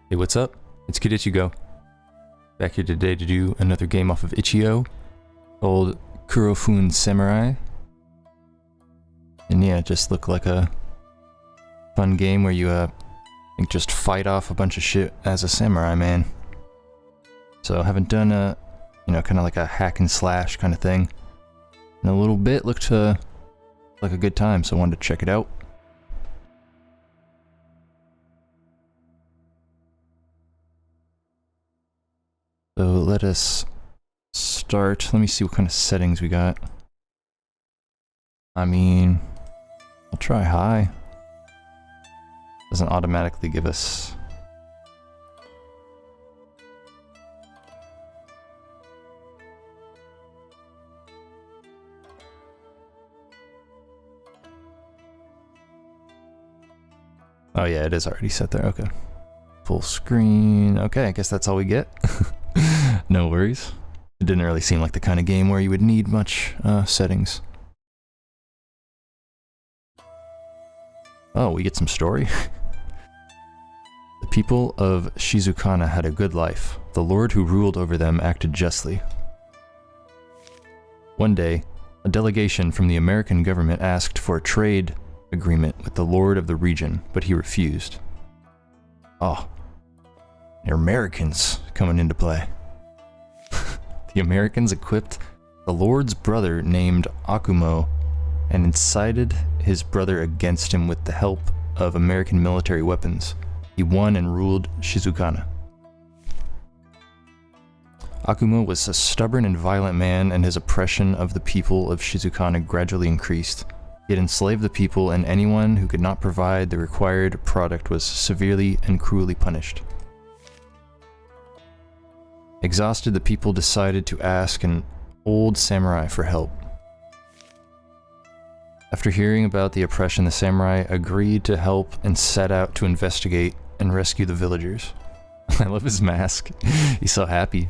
Hey, what's up? It's Kid Ichigo. Back here today to do another game off of Ichigo called Kurofune Samurai. And yeah, it just looked like a fun game where you just fight off a bunch of shit as a samurai man. So I haven't done a, kind of like a hack and slash kind of thing in a little bit. Looked like a good time, so I wanted to check it out. So let us start. Let me see what kind of settings we got. I mean, I'll try high. Doesn't automatically give us... Oh yeah, it is already set there, okay. Full screen, okay, I guess that's all we get. No worries. It didn't really seem like the kind of game where you would need much settings. Oh, we get some story. The people of Shizukana had a good life. The lord who ruled over them acted justly. One day, a delegation from the American government asked for a trade agreement with the lord of the region, but he refused. Oh, they're Americans coming into play. The Americans equipped the lord's brother named Akumo and incited his brother against him with the help of American military weapons. He won and ruled Shizukana. Akumo was a stubborn and violent man, and his oppression of the people of Shizukana gradually increased. He had enslaved the people, and anyone who could not provide the required product was severely and cruelly punished. Exhausted, the people decided to ask an old samurai for help. After hearing about the oppression, the samurai agreed to help and set out to investigate and rescue the villagers. I love his mask. He's so happy.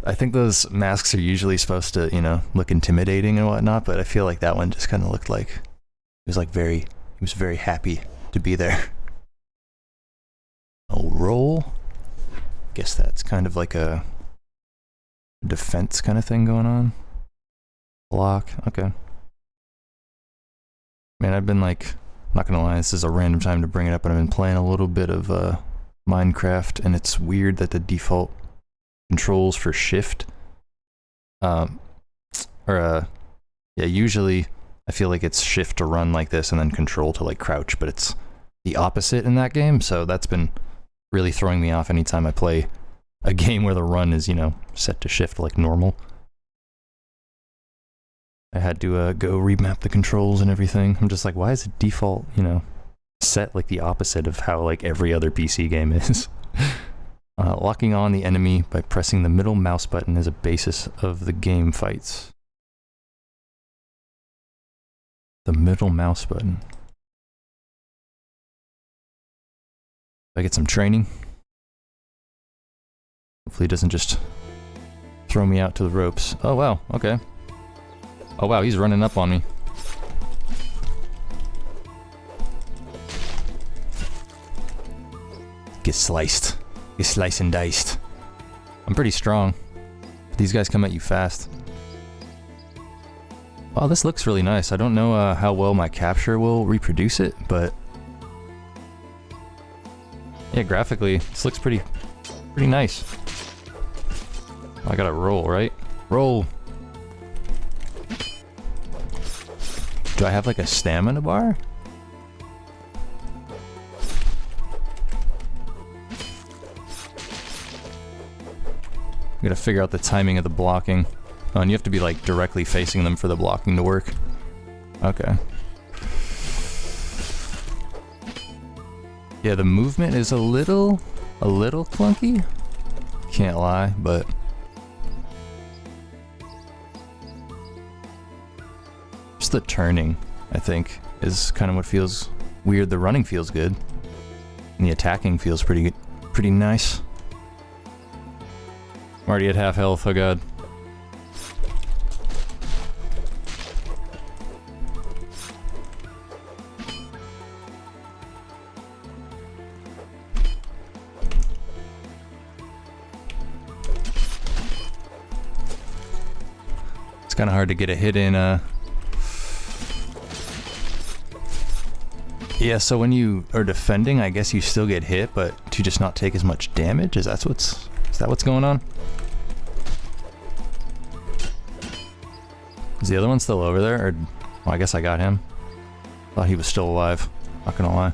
I think those masks are usually supposed to, look intimidating and whatnot, but I feel like that one just kind of looked like he was very happy to be there. Oh, roll. Guess that's kind of like a defense kind of thing going on. Block, okay. Man, I've been like, not gonna lie, this is a random time to bring it up, but I've been playing a little bit of Minecraft, and it's weird that the default controls for shift, usually I feel like it's shift to run like this and then control to like crouch, but it's the opposite in that game, so that's been really throwing me off anytime I play a game where the run is, set to shift like normal. I had to go remap the controls and everything. I'm just like, why is it default, set like the opposite of how like every other PC game is? Locking on the enemy by pressing the middle mouse button is a basis of the game fights. The middle mouse button. I get some training. Hopefully it doesn't just throw me out to the ropes. Oh wow, okay. Oh wow, he's running up on me. Get sliced. Get sliced and diced. I'm pretty strong. These guys come at you fast. Wow, this looks really nice. I don't know how well my capture will reproduce it, but yeah, graphically, this looks pretty nice. I gotta roll, right? Roll! Do I have like a stamina bar? I gotta figure out the timing of the blocking. Oh, and you have to be like directly facing them for the blocking to work. Okay. Yeah, the movement is a little clunky. Can't lie, but just the turning, I think, is kind of what feels weird. The running feels good, and the attacking feels pretty nice. I'm already at half health, oh god. kind of hard to get a hit in, Yeah, so when you are defending, I guess you still get hit, but to just not take as much damage? Is that what's going on? Is the other one still over there? Or, well, I guess I got him. Thought he was still alive. Not gonna lie.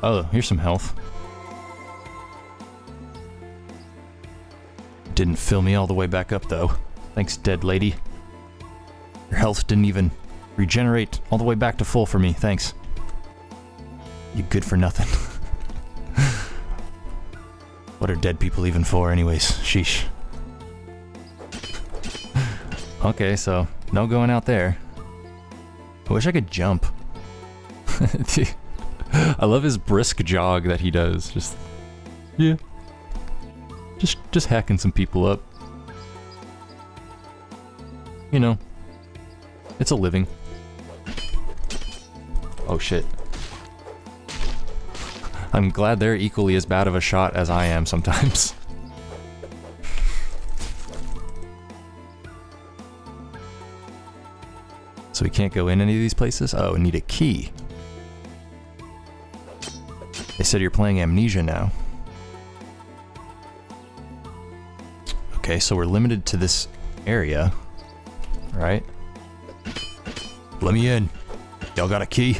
Oh, here's some health. Didn't fill me all the way back up, though. Thanks, dead lady. Your health didn't even regenerate all the way back to full for me. Thanks. You good for nothing. What are dead people even for, anyways? Sheesh. Okay, so no going out there. I wish I could jump. I love his brisk jog that he does. Just, yeah. Just hacking some people up. You know, it's a living. Oh shit. I'm glad they're equally as bad of a shot as I am sometimes. So we can't go in any of these places? Oh, we need a key. They said you're playing Amnesia now. Okay, so we're limited to this area, right? Let me in. Y'all got a key?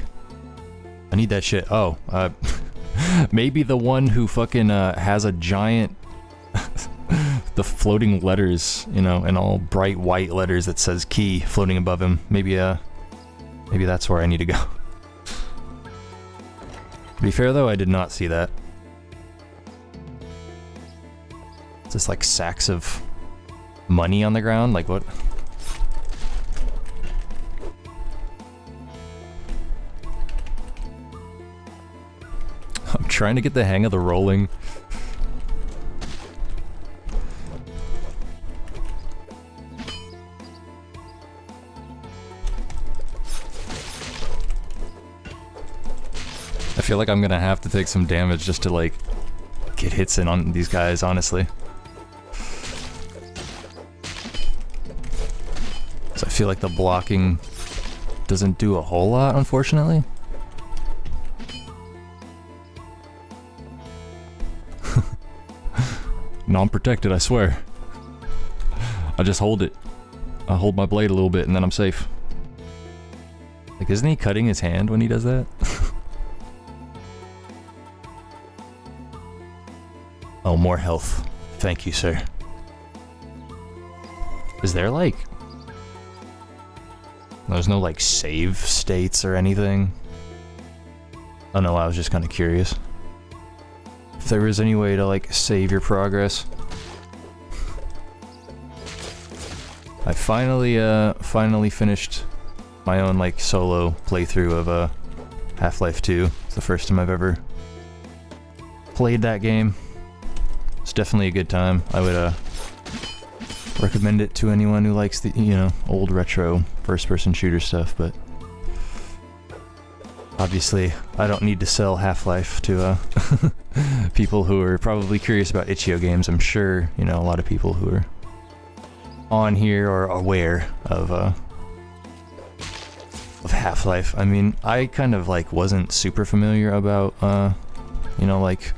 I need that shit. Oh, maybe the one who fucking has a giant the floating letters, you know, and all bright white letters that says key floating above him. Maybe that's where I need to go. To be fair though, I did not see that. It's just like sacks of money on the ground, like what? I'm trying to get the hang of the rolling. I feel like I'm gonna have to take some damage just to like get hits in on these guys, honestly. So I feel like the blocking doesn't do a whole lot, unfortunately. Non-protected, I swear. I just hold it. I hold my blade a little bit and then I'm safe. Like, isn't he cutting his hand when he does that? Oh, more health. Thank you, sir. Is there like... There's no like save states or anything? Oh no, I was just kind of curious. If there was any way to like save your progress. I finally finished my own like solo playthrough of Half-Life 2. It's the first time I've ever played that game. It's definitely a good time. I would recommend it to anyone who likes the, you know, old retro first-person shooter stuff, but obviously I don't need to sell Half-Life to people who are probably curious about Ichigo games. I'm sure, you know, a lot of people who are on here are aware of Half-Life. I mean, I kind of like wasn't super familiar about you know, like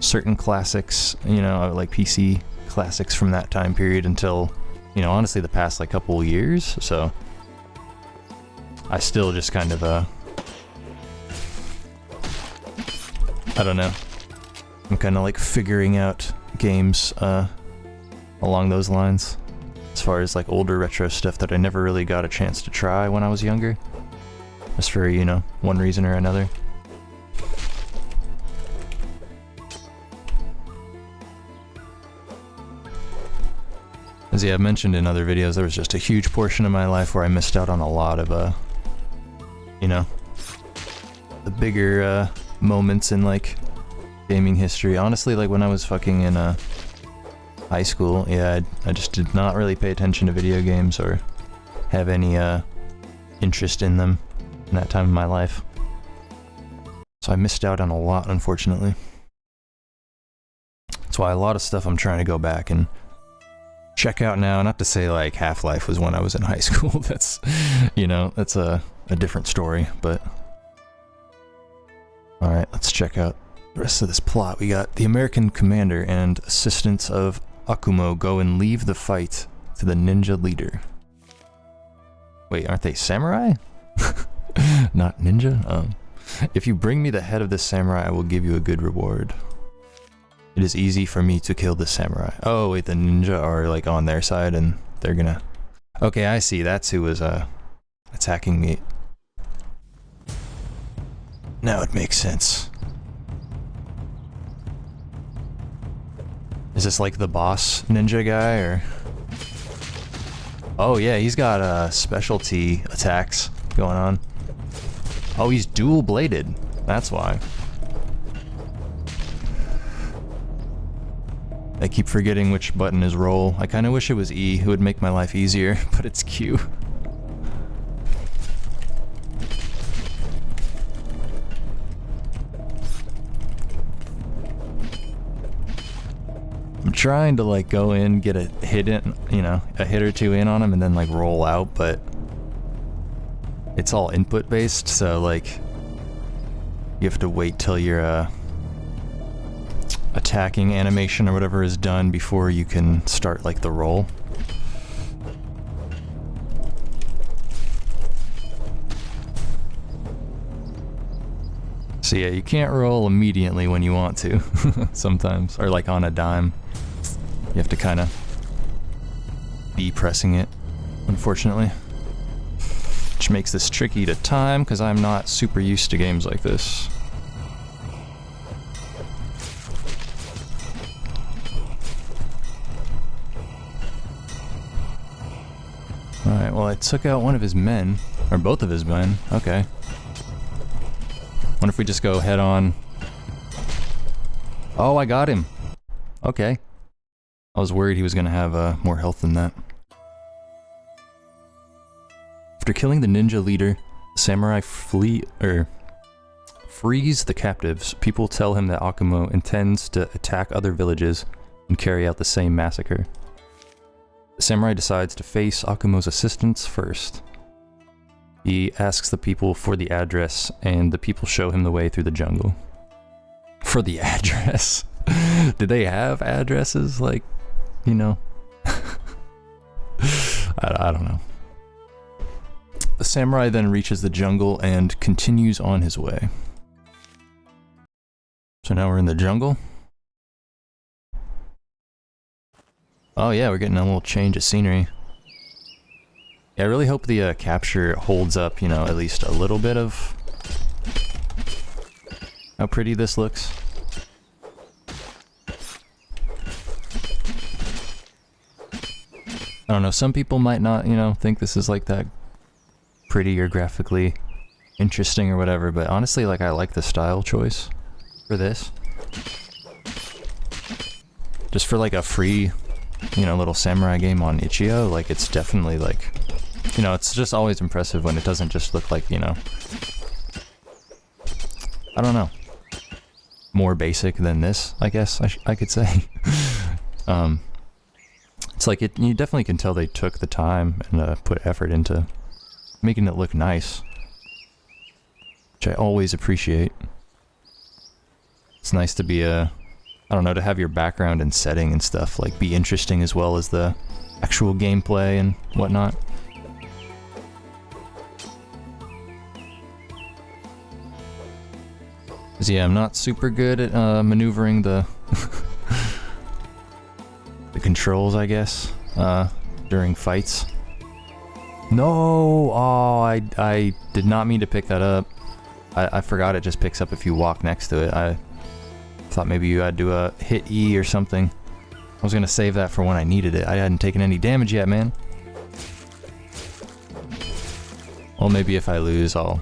certain classics, you know, like PC classics from that time period until, you know, honestly the past like couple years, so I still just kind of I don't know, I'm kind of like figuring out games along those lines as far as like older retro stuff that I never really got a chance to try when I was younger, just for, you know, one reason or another. As yeah, I've mentioned in other videos, there was just a huge portion of my life where I missed out on a lot of, you know, the bigger moments in like gaming history. Honestly, like when I was fucking in high school, yeah, I just did not really pay attention to video games or have any interest in them in that time of my life. So I missed out on a lot, unfortunately. That's why a lot of stuff I'm trying to go back and check out now. Not to say like Half-Life was when I was in high school. That's, you know, that's a different story, but... Alright, let's check out the rest of this plot. We got the American commander and assistants of Akumo go and leave the fight to the ninja leader. Wait, aren't they samurai? Not ninja? If you bring me the head of this samurai, I will give you a good reward. It is easy for me to kill the samurai. Oh, wait, the ninja are like on their side and they're gonna... Okay, I see. That's who was attacking me. Now it makes sense. Is this like the boss ninja guy, or... Oh yeah, he's got specialty attacks going on. Oh, he's dual-bladed. That's why. I keep forgetting which button is roll. I kinda wish it was E. It would make my life easier, but it's Q. I'm trying to like go in, get a hit in, you know, a hit or two in on him and then like roll out, but it's all input based, so like you have to wait till your attacking animation or whatever is done before you can start like the roll. So yeah, you can't roll immediately when you want to sometimes, or like on a dime. You have to kind of be pressing it, unfortunately. Which makes this tricky to time, because I'm not super used to games like this. Alright, well I took out one of his men, or both of his men, okay. Wonder if we just go head on. Oh, I got him! Okay. I was worried he was gonna have more health than that. After killing the ninja leader, the samurai frees the captives. People tell him that Akumo intends to attack other villages and carry out the same massacre. The samurai decides to face Akumo's assistants first. He asks the people for the address, and the people show him the way through the jungle. For the address? Did they have addresses? Like, you know? I don't know. The samurai then reaches the jungle and continues on his way. So now we're in the jungle. Oh yeah, we're getting a little change of scenery. Yeah, I really hope the capture holds up, you know, at least a little bit of how pretty this looks. I don't know, some people might not, you know, think this is like that pretty or graphically interesting or whatever, but honestly, like, I like the style choice for this. Just for like a free, you know, little samurai game on Ichigo, like, it's definitely like, you know, it's just always impressive when it doesn't just look like, you know, I don't know, more basic than this, I guess I could say. It's like, you definitely can tell they took the time and put effort into making it look nice, which I always appreciate. It's nice to be I don't know, to have your background and setting and stuff, like, be interesting as well as the actual gameplay and whatnot. 'Cause yeah, I'm not super good at maneuvering the the controls, I guess, during fights. No! Oh, I did not mean to pick that up. I forgot it just picks up if you walk next to it. I thought maybe you had to hit E or something. I was gonna save that for when I needed it. I hadn't taken any damage yet, man. Well, maybe if I lose, I'll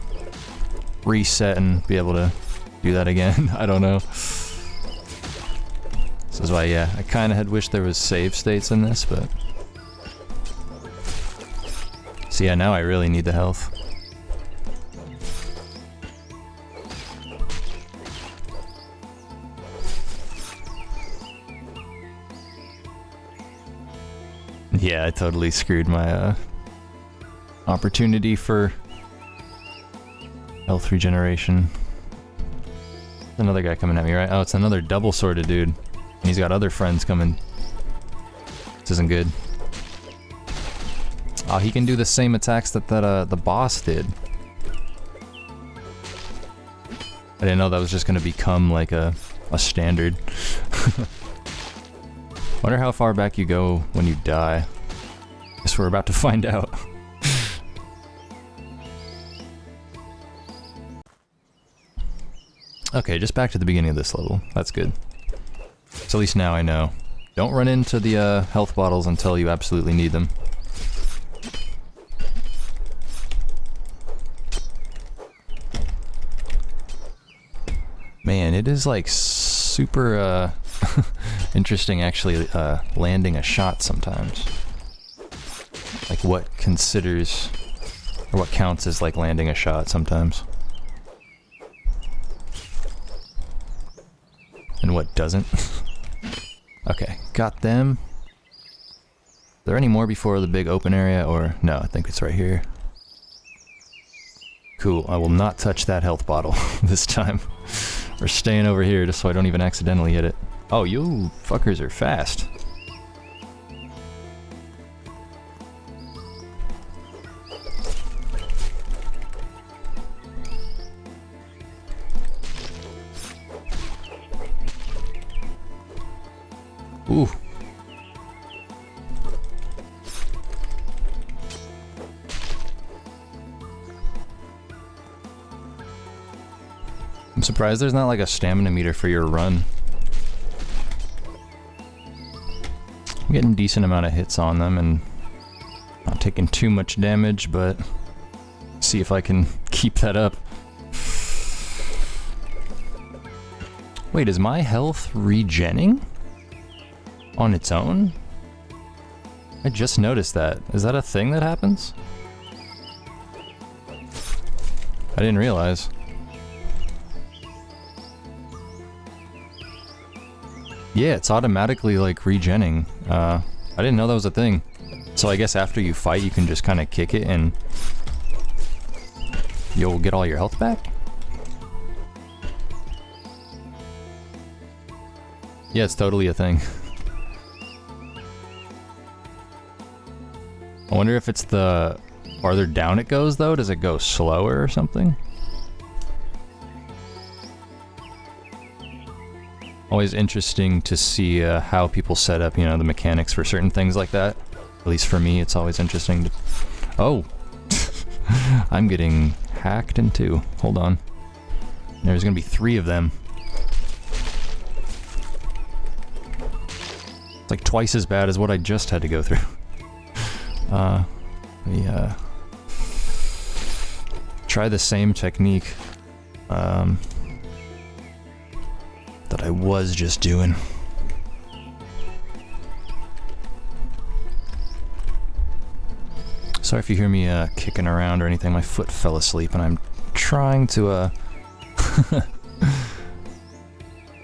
reset and be able to do that again. I don't know. This is why, yeah, I kind of had wished there was save states in this, but... So yeah, now I really need the health. Yeah, I totally screwed my opportunity for health regeneration. Another guy coming at me, right? Oh, it's another double-sworded dude. And he's got other friends coming. This isn't good. Oh, he can do the same attacks that the boss did. I didn't know that was just gonna become like a standard. Wonder how far back you go when you die. Guess we're about to find out. Okay, just back to the beginning of this level. That's good. So at least now I know. Don't run into the health bottles until you absolutely need them. Man, it is like super interesting actually landing a shot sometimes. Like what considers, or what counts as like landing a shot sometimes. And what doesn't. Okay, got them. Are there any more before the big open area, or no, I think it's right here. Cool, I will not touch that health bottle this time. We're staying over here just so I don't even accidentally hit it. Oh, you fuckers are fast. Ooh. I'm surprised there's not like a stamina meter for your run. I'm getting a decent amount of hits on them and not taking too much damage, but see if I can keep that up. Wait, is my health regenning on its own? I just noticed that. Is that a thing that happens? I didn't realize. Yeah, it's automatically like regenning. I didn't know that was a thing. So I guess after you fight you can just kind of kick it and you'll get all your health back? Yeah, it's totally a thing. I wonder if it's the farther down it goes though, does it go slower or something? Always interesting to see how people set up, you know, the mechanics for certain things like that. At least for me, it's always interesting to... Oh! I'm getting hacked in two. Hold on. There's gonna be 3 of them. It's like twice as bad as what I just had to go through. Try the same technique. That I was just doing. Sorry if you hear me kicking around or anything, my foot fell asleep and I'm trying to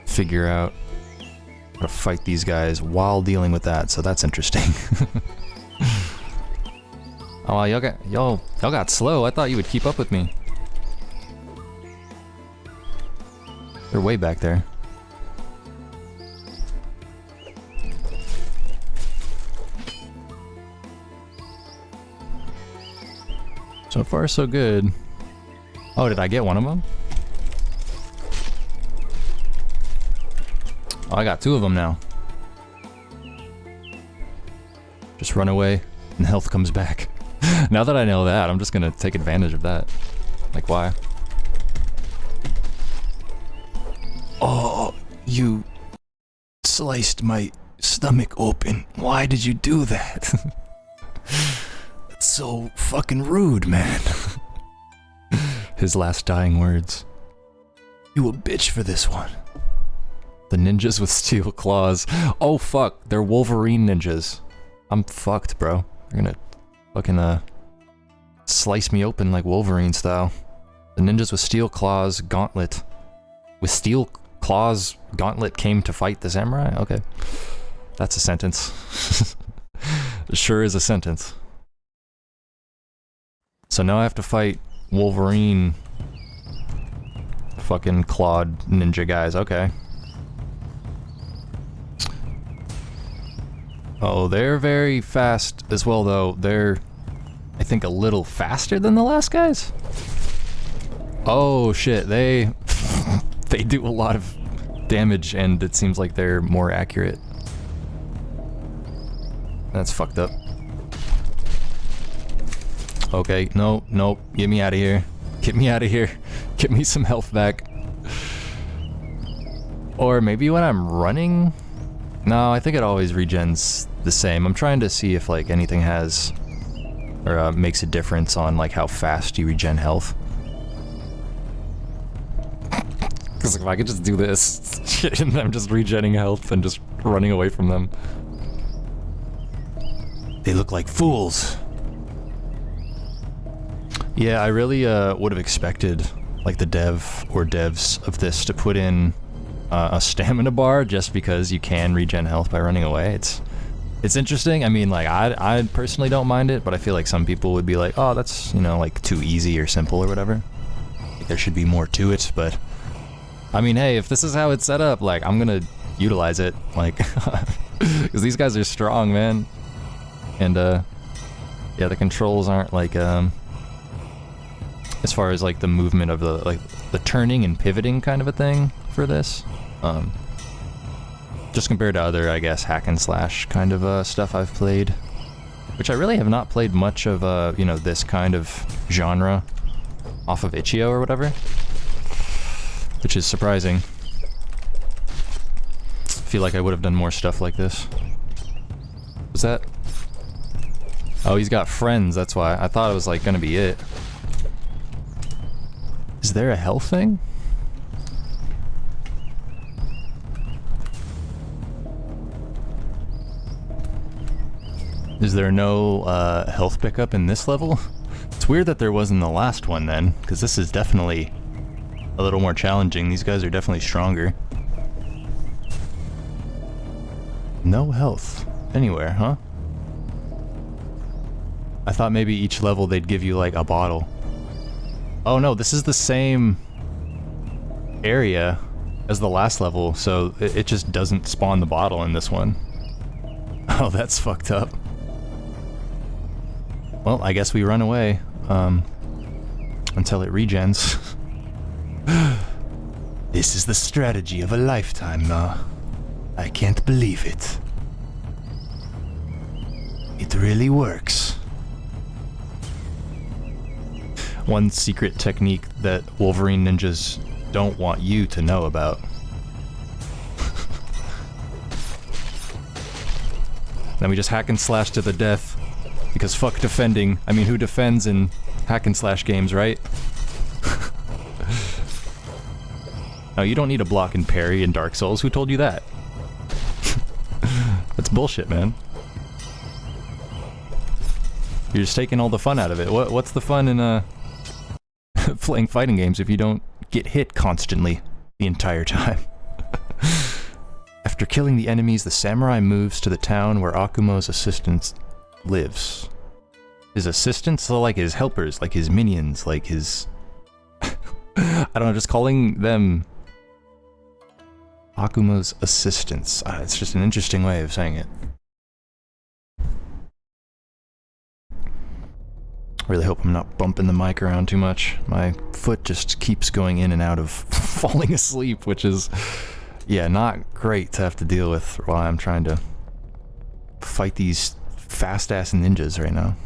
figure out how to fight these guys while dealing with that, so that's interesting. Oh, y'all got slow. I thought you would keep up with me. They're way back there. So far, so good. Oh, did I get one of them? Oh, I got 2 of them now. Just run away, and health comes back. Now that I know that, I'm just gonna take advantage of that. Like, why? Oh, you sliced my stomach open. Why did you do that? So fucking rude, man. His last dying words. You a bitch for this one. The ninjas with steel claws. Oh fuck, they're Wolverine ninjas. I'm fucked, bro. They're gonna fucking slice me open like Wolverine style. The ninjas with steel claws, gauntlet. With steel claws, gauntlet came to fight the samurai? Okay. That's a sentence. Sure is a sentence. So now I have to fight Wolverine fucking clawed ninja guys, okay. Oh, they're very fast as well though. They're, I think, a little faster than the last guys. Oh shit, they they do a lot of damage and it seems like they're more accurate. That's fucked up. Okay, no, nope, get me out of here. Get me out of here. Get me some health back. Or maybe when I'm running? No, I think it always regens the same. I'm trying to see if like anything has, or makes a difference on like how fast you regen health. Because if I could just do this, and I'm just regenning health and just running away from them. They look like fools. Yeah, I really would have expected like the dev or devs of this to put in a stamina bar just because you can regen health by running away. It's interesting. I mean, like I personally don't mind it, but I feel like some people would be like, oh, that's, you know, like too easy or simple or whatever. Like, there should be more to it, but I mean, hey, if this is how it's set up, like I'm gonna utilize it, like, because these guys are strong, man. And yeah, the controls aren't like as far as like the movement of the turning and pivoting kind of a thing for this. Just compared to other, I guess, hack and slash kind of stuff I've played, which I really have not played much of, you know, this kind of genre off of Ichigo or whatever, which is surprising. I feel like I would have done more stuff like this. Was that? Oh, he's got friends, that's why. I thought it was like gonna be it. Is there a health thing? Is there no health pickup in this level? It's weird that there was in the last one then, because this is definitely a little more challenging. These guys are definitely stronger. No health anywhere, huh? I thought maybe each level they'd give you like a bottle. Oh no, this is the same area as the last level, so it just doesn't spawn the bottle in this one. Oh, that's fucked up. Well, I guess we run away, until it regens. This is the strategy of a lifetime, I can't believe it. It really works. One secret technique that Wolverine ninjas don't want you to know about. Then we just hack and slash to the death. Because fuck defending. I mean, who defends in hack and slash games, right? No, you don't need a block and parry in Dark Souls. Who told you that? That's bullshit, man. You're just taking all the fun out of it. What's the fun in playing fighting games if you don't get hit constantly the entire time? After killing the enemies, the samurai moves to the town where Akumo's assistant lives. His assistants? So like his helpers, like his minions, like his... I don't know, just calling them Akumo's assistants. It's just an interesting way of saying it. I really hope I'm not bumping the mic around too much. My foot just keeps going in and out of falling asleep, which is, yeah, not great to have to deal with while I'm trying to fight these fast-ass ninjas right now.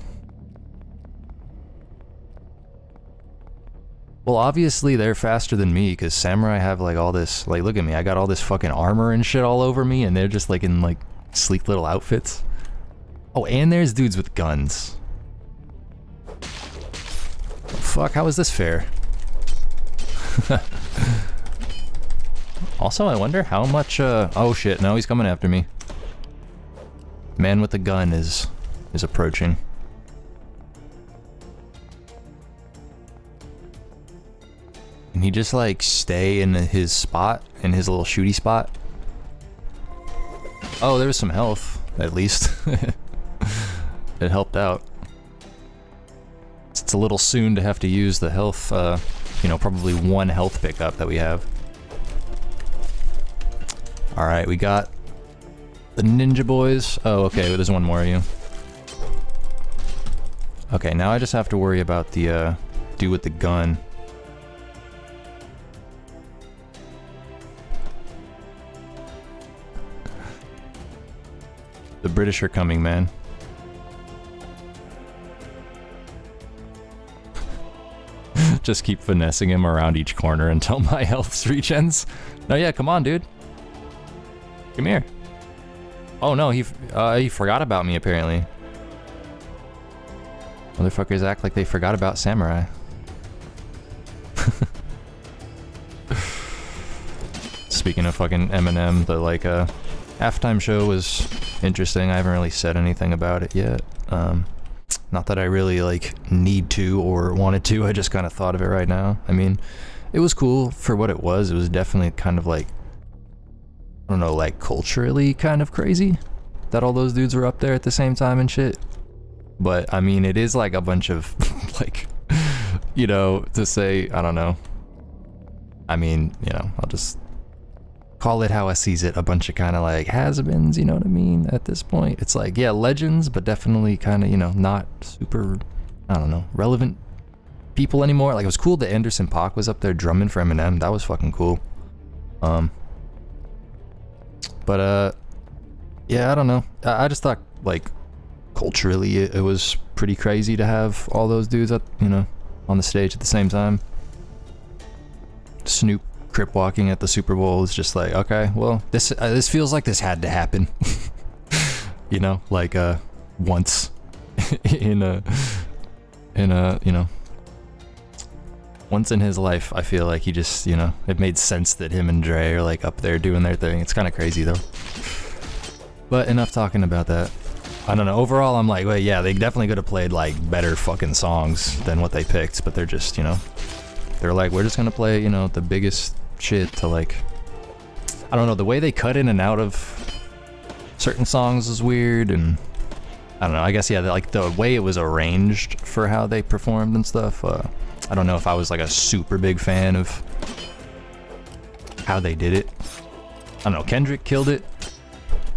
Well, obviously they're faster than me, because samurai have like all this, like look at me, I got all this fucking armor and shit all over me, and they're just like in like sleek little outfits. Oh, and there's dudes with guns. Fuck, how is this fair? Also, I wonder how much, oh shit, no, he's coming after me. Man with the gun is approaching. Can he just like stay in his spot, in his little shooty spot? Oh, there was some health, at least. it helped out. It's a little soon to have to use the health, you know, probably 1 health pickup that we have. Alright, we got the ninja boys. Oh, okay, there's one more of you. Okay, now I just have to worry about the, dude with the gun. The British are coming, man. Just keep finessing him around each corner until my health's regens. No, yeah, come on, dude. Come here. Oh no, he forgot about me apparently. Motherfuckers act like they forgot about samurai. Speaking of fucking Eminem, the like halftime show was interesting. I haven't really said anything about it yet. Not that I really like need to or wanted to. I just kind of thought of it right now. I mean, it was cool for what it was. It was definitely kind of like, I don't know, like culturally kind of crazy that all those dudes were up there at the same time and shit. But I mean, it is like a bunch of like, you know, to say, I don't know. I mean, you know, I'll just call it how I sees it. A bunch of kind of like has-beens, you know what I mean? At this point, it's like, yeah, legends, but definitely kind of, you know, not super, I don't know, relevant people anymore. Like, it was cool that Anderson .Paak was up there drumming for Eminem. That was fucking cool. But yeah, I don't know. I just thought, like, culturally, it was pretty crazy to have all those dudes up, you know, on the stage at the same time. Snoop crip walking at the Super Bowl is just like, okay, well, this feels like this had to happen. You know, like once in a you know, once in his life, I feel like he just, you know, it made sense that him and Dre are like up there doing their thing. It's kind of crazy though. But enough talking about that. I don't know. Overall, I'm like, well, yeah, they definitely could have played like better fucking songs than what they picked, but they're just, you know, they're like, we're just gonna play, you know, the biggest shit to like, I don't know, the way they cut in and out of certain songs is weird, and I don't know, I guess, yeah, like the way it was arranged for how they performed and stuff, I don't know if I was like a super big fan of how they did it. I don't know, Kendrick killed it,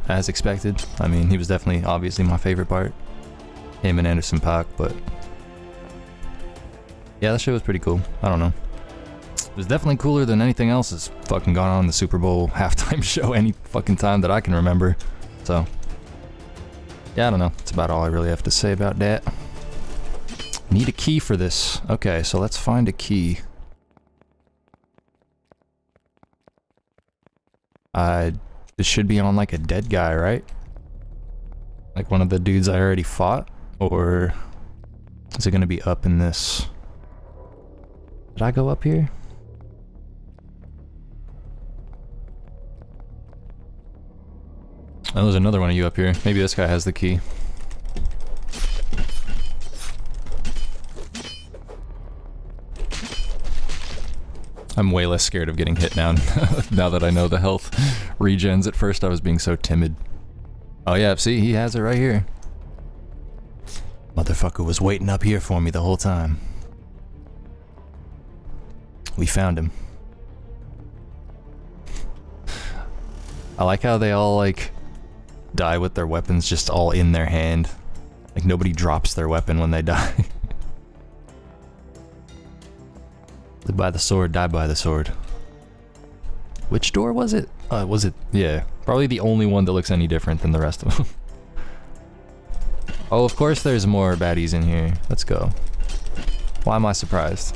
as expected. I mean, he was definitely, obviously, my favorite part. Him and Anderson .Paak, but yeah, that shit was pretty cool. I don't know. It was definitely cooler than anything else that's fucking gone on in the Super Bowl halftime show any fucking time that I can remember. So, yeah, I don't know. That's about all I really have to say about that. Need a key for this. Okay, so let's find a key. This should be on like a dead guy, right? Like one of the dudes I already fought? Or is it gonna be up in this? Did I go up here? Oh, there's another one of you up here. Maybe this guy has the key. I'm way less scared of getting hit now, now that I know the health regens. At first I was being so timid. Oh yeah, see, he has it right here. Motherfucker was waiting up here for me the whole time. We found him. I like how they all like die with their weapons just all in their hand. Like nobody drops their weapon when they die. Live by the sword, die by the sword. Which door was it? Was it? Yeah, probably the only one that looks any different than the rest of them. Oh, of course there's more baddies in here. Let's go. Why am I surprised?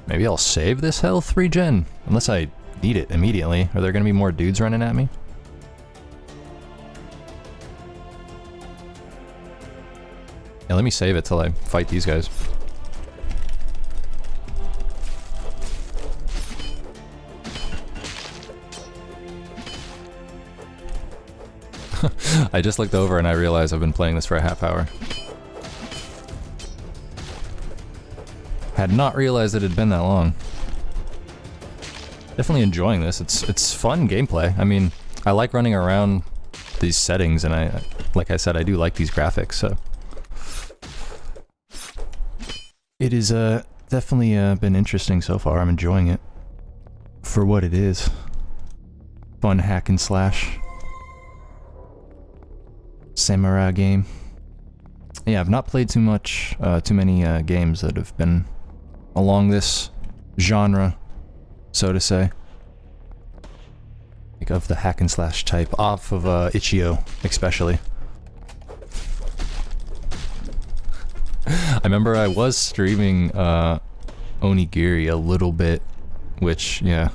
Maybe I'll save this health regen, unless I need it immediately. Are there gonna be more dudes running at me? Yeah, let me save it till I fight these guys. I just looked over and I realized I've been playing this for a half hour. Had not realized it had been that long. Definitely enjoying this. It's fun gameplay. I mean, I like running around these settings, and like I said, I do like these graphics, so. It is definitely been interesting so far. I'm enjoying it for what it is. Fun hack and slash samurai game. Yeah, I've not played too many games that have been along this genre, so to say. Like of the hack and slash type, off of Ichigo, especially. I remember I was streaming Onigiri a little bit, which, yeah,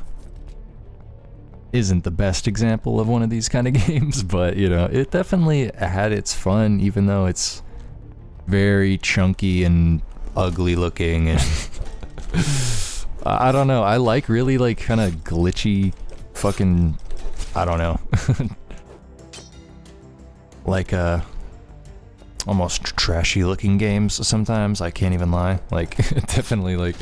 isn't the best example of one of these kind of games, but, you know, it definitely had its fun, even though it's very chunky and ugly looking, and I don't know, I like really, like, kind of glitchy fucking, I don't know, like, almost trashy looking games sometimes, I can't even lie, like, it definitely, like,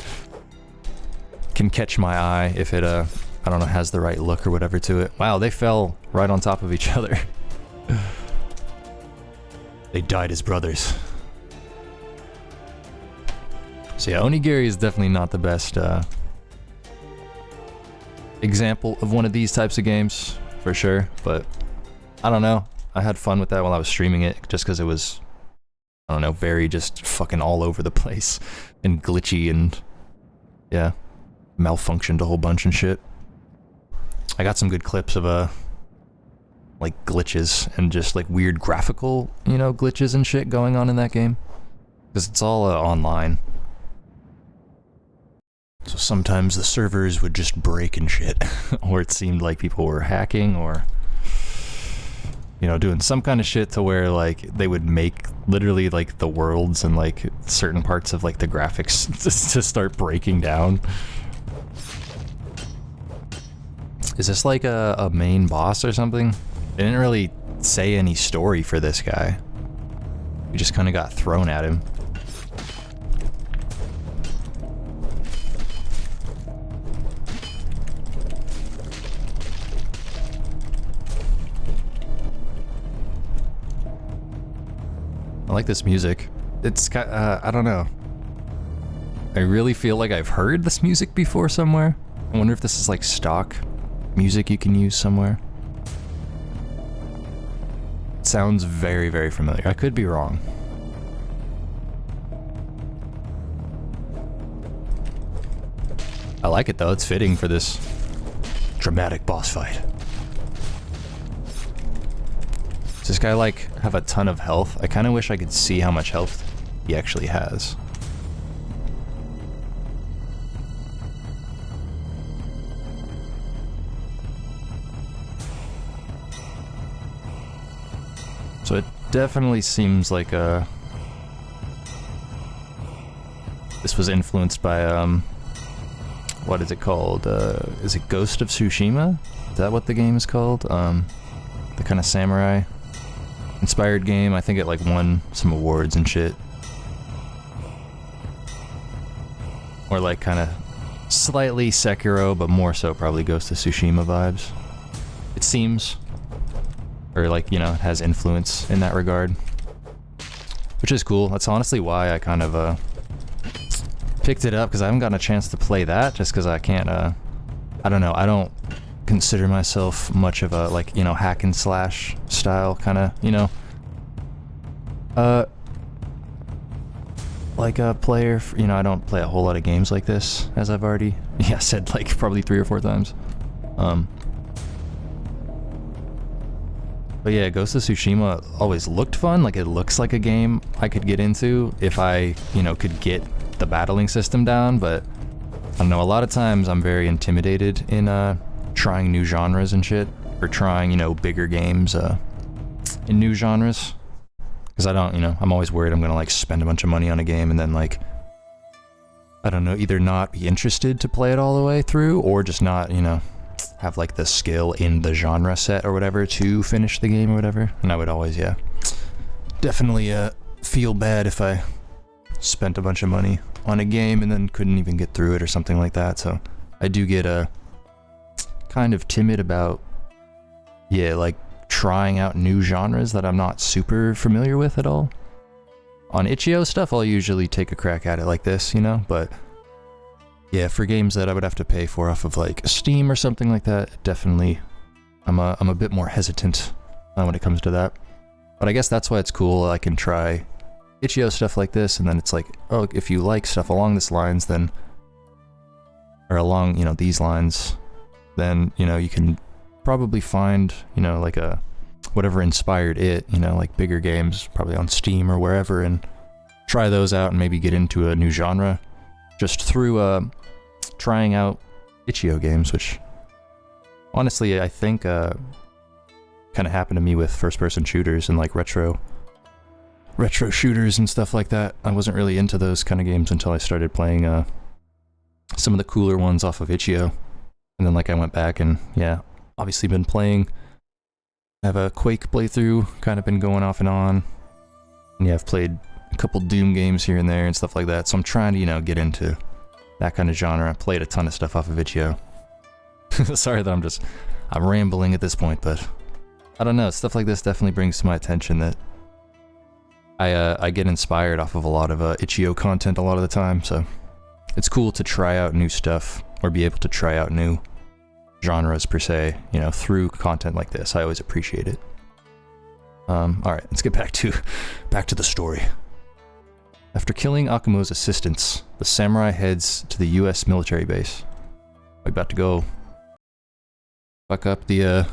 can catch my eye if it, I don't know, has the right look or whatever to it. Wow, they fell right on top of each other. They died as brothers. So yeah, Onigiri is definitely not the best example of one of these types of games, for sure, but I don't know. I had fun with that while I was streaming it, just because it was, I don't know, very just fucking all over the place and glitchy and, yeah, malfunctioned a whole bunch and shit. I got some good clips of, like, glitches and just, like, weird graphical, you know, glitches and shit going on in that game. Because it's all online. So sometimes the servers would just break and shit, or it seemed like people were hacking, or, you know, doing some kind of shit to where, like, they would make literally, like, the worlds and, like, certain parts of, like, the graphics to start breaking down. Is this, like, a main boss or something? They didn't really say any story for this guy. We just kind of got thrown at him. I like this music. It's got, I don't know. I really feel like I've heard this music before somewhere. I wonder if this is like stock music you can use somewhere. It sounds very, very familiar. I could be wrong. I like it though, it's fitting for this dramatic boss fight. Does this guy, like, have a ton of health? I kind of wish I could see how much health he actually has. So it definitely seems like this was influenced by, what is it called? Is it Ghost of Tsushima? Is that what the game is called? The kind of samurai inspired game. I think it like won some awards and shit. Or like kind of slightly Sekiro, but more so probably Ghost of Tsushima vibes. It seems. Or like, you know, it has influence in that regard. Which is cool. That's honestly why I kind of picked it up, because I haven't gotten a chance to play that, just because I can't, I don't know, I don't consider myself much of a, like, you know, hack and slash style kind of, you know, like a player, you know, I don't play a whole lot of games like this, as I've already, yeah, said like probably 3 or 4 times. But yeah, Ghost of Tsushima always looked fun, like it looks like a game I could get into if I, you know, could get the battling system down, but I don't know, a lot of times I'm very intimidated in trying new genres and shit, or trying, you know, bigger games in new genres, because I don't, you know, I'm always worried I'm gonna like spend a bunch of money on a game and then like, I don't know, either not be interested to play it all the way through, or just not, you know, have like the skill in the genre set or whatever to finish the game or whatever. And I would always, yeah, definitely feel bad if I spent a bunch of money on a game and then couldn't even get through it or something like that. So I do get kind of timid about, yeah, like trying out new genres that I'm not super familiar with at all. On Ichigo stuff, I'll usually take a crack at it like this, you know, but yeah, for games that I would have to pay for off of like Steam or something like that, definitely I'm a bit more hesitant when it comes to that. But I guess that's why it's cool. I can try Ichigo stuff like this, and then it's like, oh, if you like stuff along these lines, then, or along, you know, these lines, then, you know, you can probably find, you know, like whatever inspired it, you know, like bigger games, probably on Steam or wherever, and try those out and maybe get into a new genre just through trying out Ichigo games, which honestly I think kind of happened to me with first-person shooters and like retro shooters and stuff like that. I wasn't really into those kind of games until I started playing some of the cooler ones off of Ichigo, and then like I went back and yeah, obviously been playing. I have a Quake playthrough, kind of been going off and on, and yeah, I've played a couple Doom games here and there and stuff like that, so I'm trying to, you know, get into that kind of genre. I played a ton of stuff off of Ichigo. Sorry that I'm rambling at this point, but I don't know, stuff like this definitely brings to my attention that I get inspired off of a lot of Ichigo content a lot of the time, so it's cool to try out new stuff, or be able to try out new genres per se, you know, through content like this. I always appreciate it. Alright, let's get back to the story. After killing Akumo's assistants, the samurai heads to the US military base. We're about to go fuck up the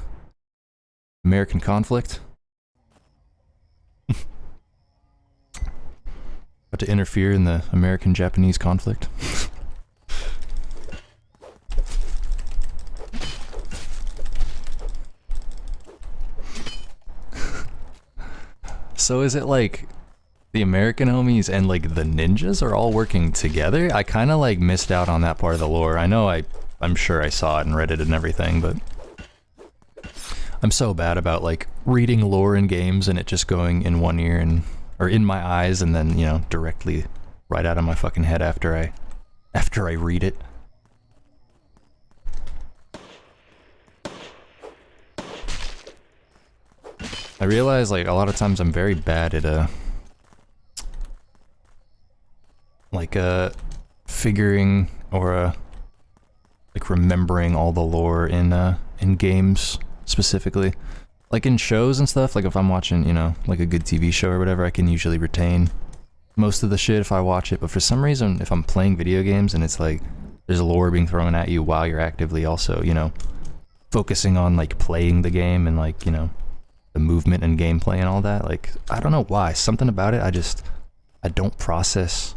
American conflict. About to interfere in the American-Japanese conflict. So is it like the American homies and like the ninjas are all working together? I kind of like missed out on that part of the lore. I know I'm sure I saw it and read it and everything, but I'm so bad about like reading lore in games and it just going in one ear and, or in my eyes, and then, you know, directly right out of my fucking head after I read it. I realize like a lot of times I'm very bad at figuring or like remembering all the lore in games specifically. Like in shows and stuff, like if I'm watching, you know, like a good TV show or whatever, I can usually retain most of the shit if I watch it, but for some reason, if I'm playing video games and it's like there's lore being thrown at you while you're actively also, you know, focusing on like playing the game and like, you know, the movement and gameplay and all that, like, I don't know why, something about it, I don't process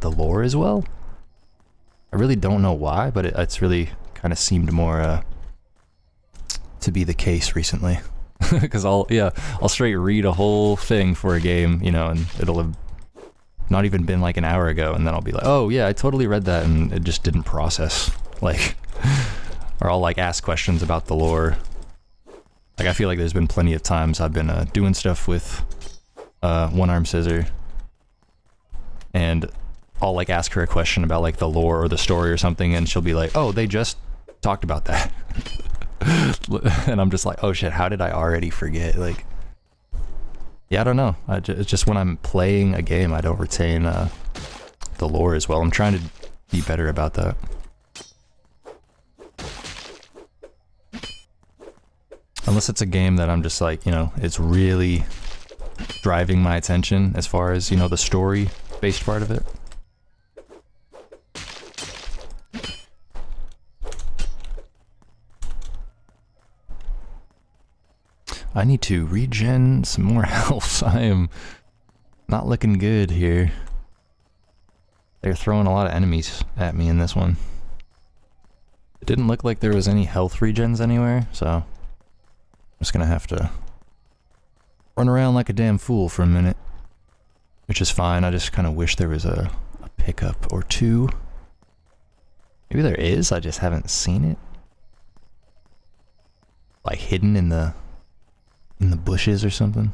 the lore as well. I really don't know why, but it's really kind of seemed more to be the case recently. Because I'll straight read a whole thing for a game, you know, and it'll have not even been like an hour ago, and then I'll be like, oh yeah, I totally read that, and it just didn't process, like, or I'll like ask questions about the lore. Like, I feel like there's been plenty of times I've been doing stuff with One Arm Scissor, and I'll like ask her a question about like the lore or the story or something, and she'll be like, oh, they just talked about that. And I'm just like, oh shit, how did I already forget? Like, yeah, I don't know. It's just when I'm playing a game, I don't retain the lore as well. I'm trying to be better about that. Unless it's a game that I'm just like, you know, it's really driving my attention as far as, you know, the story-based part of it. I need to regen some more health. I am not looking good here. They're throwing a lot of enemies at me in this one. It didn't look like there was any health regens anywhere, so I'm just gonna have to run around like a damn fool for a minute. Which is fine, I just kind of wish there was a pickup or two. Maybe there is, I just haven't seen it. Like hidden in the bushes or something.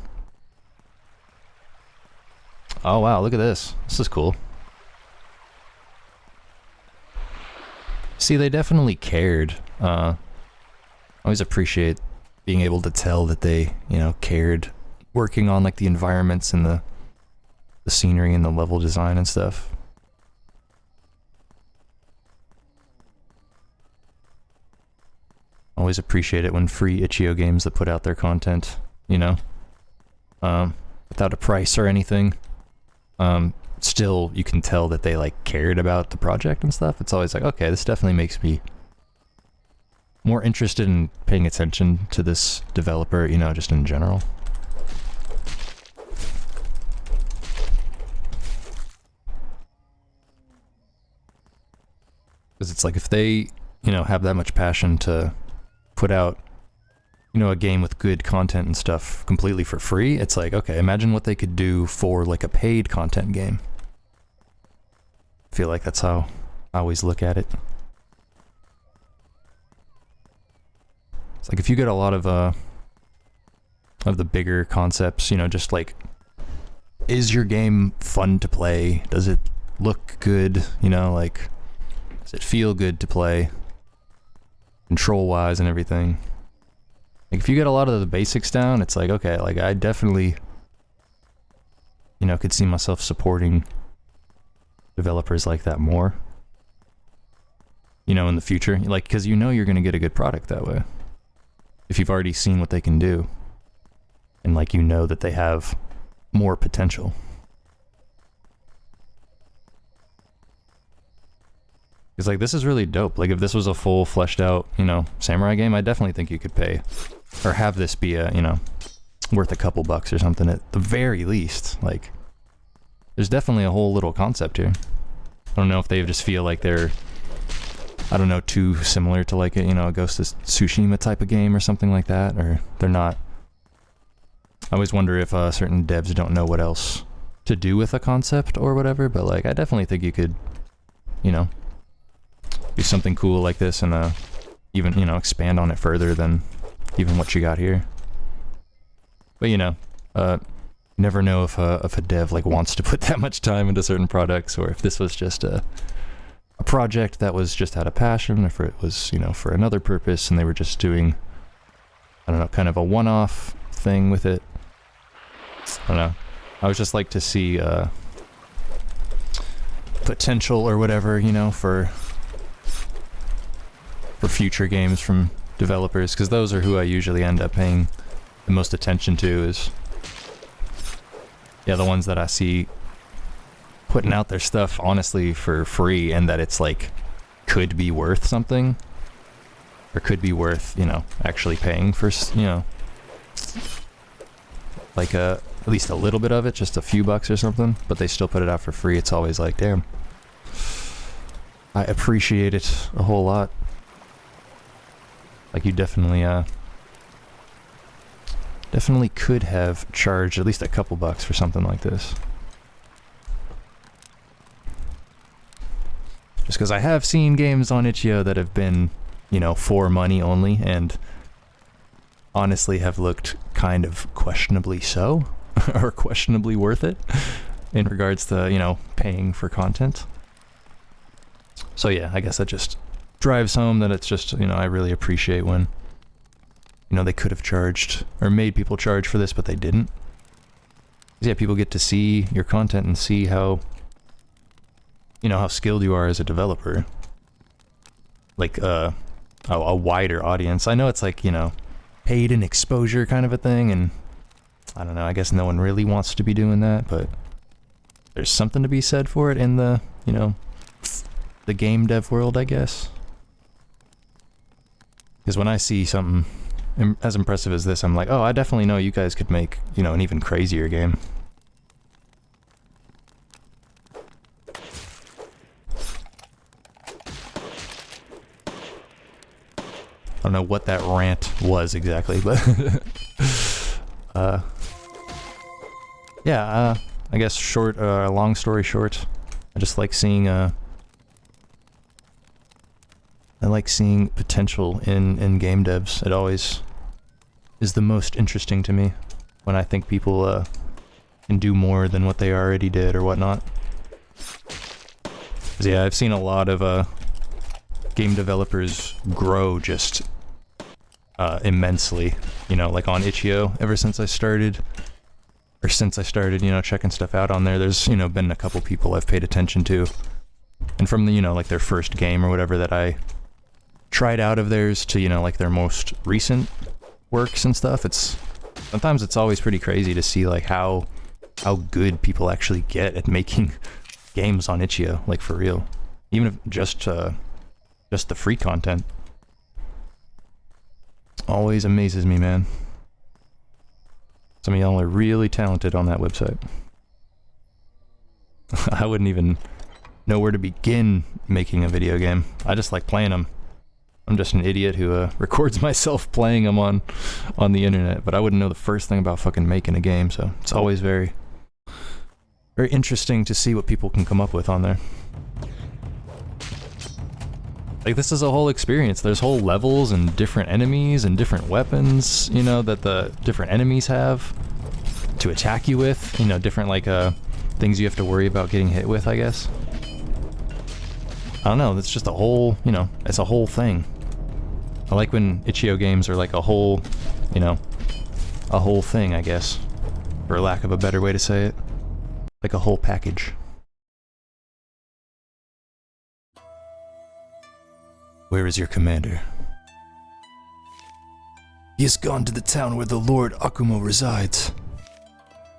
Oh wow, look at this. This is cool. See, they definitely cared. I always appreciate being able to tell that they, you know, cared, working on like the environments and the scenery and the level design and stuff. Always appreciate it when free Ichigo games that put out their content, you know, without a price or anything. Still, you can tell that they like cared about the project and stuff. It's always like, okay, this definitely makes me more interested in paying attention to this developer, you know, just in general. Because it's like if they, you know, have that much passion to put out, you know, a game with good content and stuff completely for free, it's like, okay, imagine what they could do for like a paid content game. I feel like that's how I always look at it. It's like if you get a lot of the bigger concepts, you know, just like, is your game fun to play? Does it look good? You know, like, does it feel good to play? Control-wise and everything. Like, if you get a lot of the basics down, it's like, okay, like, I definitely, you know, could see myself supporting developers like that more, you know, in the future. Like, because you know you're going to get a good product that way. If you've already seen what they can do. And, like, you know that they have more potential. It's like, this is really dope. Like, if this was a full, fleshed out, you know, samurai game, I definitely think you could pay. Or have this be a, you know, worth a couple bucks or something at the very least. Like, there's definitely a whole little concept here. I don't know if they just feel like they're, I don't know, too similar to like a, you know, a Ghost of Tsushima type of game or something like that, or they're not. I always wonder if certain devs don't know what else to do with a concept or whatever, but like, I definitely think you could, you know, do something cool like this and even, you know, expand on it further than even what you got here. But, you know, never know if a dev like wants to put that much time into certain products, or if this was just a project that was just out of passion, or if it was, you know, for another purpose and they were just doing, I don't know, kind of a one-off thing with it. I don't know. I would just like to see potential or whatever, you know, for future games from developers, because those are who I usually end up paying the most attention to, is, yeah, the ones that I see putting out their stuff honestly for free, and that it's like could be worth something, or could be worth, you know, actually paying for, you know, like at least a little bit of it, just a few bucks or something, but they still put it out for free. It's always like, damn, I appreciate it a whole lot. Like, you definitely could have charged at least a couple bucks for something like this. Just because I have seen games on Ichigo that have been, you know, for money only, and honestly have looked kind of questionably so, or questionably worth it, in regards to, you know, paying for content. So yeah, I guess that just drives home that it's just, you know, I really appreciate when, you know, they could have charged, or made people charge for this, but they didn't. 'Cause yeah, people get to see your content and see how, you know, how skilled you are as a developer. Like, a wider audience. I know it's like, you know, paid and exposure kind of a thing, and I don't know, I guess no one really wants to be doing that, but there's something to be said for it in the, you know, the game dev world, I guess. Because when I see something as impressive as this, I'm like, oh, I definitely know you guys could make, you know, an even crazier game. I don't know what that rant was exactly, but yeah, I guess long story short, I just like seeing potential in game devs. It always is the most interesting to me when I think people can do more than what they already did or whatnot. 'Cause yeah, I've seen a lot of game developers grow just immensely, you know, like on Ichigo, ever since I started, you know, checking stuff out on there. There's, you know, been a couple people I've paid attention to, and from the, you know, like their first game or whatever that I tried out of theirs to, you know, like their most recent works and stuff, sometimes it's always pretty crazy to see like how good people actually get at making games on Ichigo, like for real, even if just the free content. Always amazes me, man. Some of y'all are really talented on that website. I wouldn't even know where to begin making a video game. I just like playing them. I'm just an idiot who records myself playing them on the internet, but I wouldn't know the first thing about fucking making a game, so it's always very, very interesting to see what people can come up with on there. Like, this is a whole experience. There's whole levels and different enemies and different weapons, you know, that the different enemies have to attack you with. You know, different, like, things you have to worry about getting hit with, I guess. I don't know, it's just a whole, you know, it's a whole thing. I like when Ichigo games are like a whole, you know, a whole thing, I guess, for lack of a better way to say it. Like a whole package. Where is your commander? He has gone to the town where the Lord Akumo resides.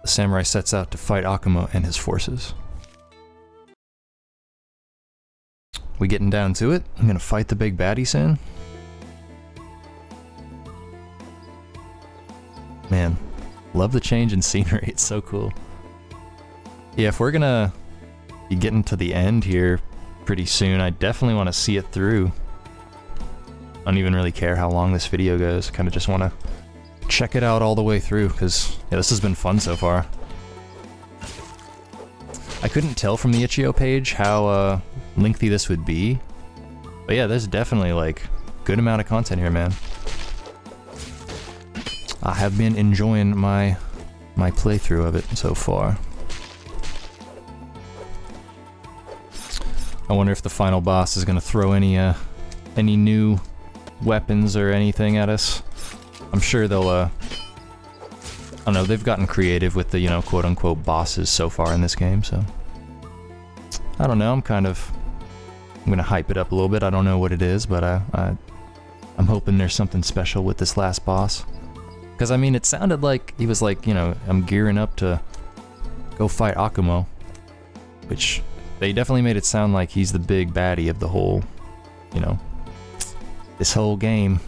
The samurai sets out to fight Akumo and his forces. We getting down to it? I'm gonna fight the big baddie soon? Man, love the change in scenery, it's so cool. Yeah, if we're gonna be getting to the end here pretty soon, I definitely want to see it through. I don't even really care how long this video goes, I kind of just want to check it out all the way through, because yeah, this has been fun so far. I couldn't tell from the Ichigo page how lengthy this would be, but yeah, there's definitely like good amount of content here, man. I have been enjoying my playthrough of it so far. I wonder if the final boss is gonna throw any new weapons or anything at us. I'm sure they'll I don't know, they've gotten creative with the, you know, quote-unquote bosses so far in this game, so I don't know, I'm gonna hype it up a little bit. I don't know what it is, but I'm hoping there's something special with this last boss. Because, I mean, it sounded like he was like, you know, I'm gearing up to go fight Akumo, which they definitely made it sound like he's the big baddie of the whole, you know, this whole game.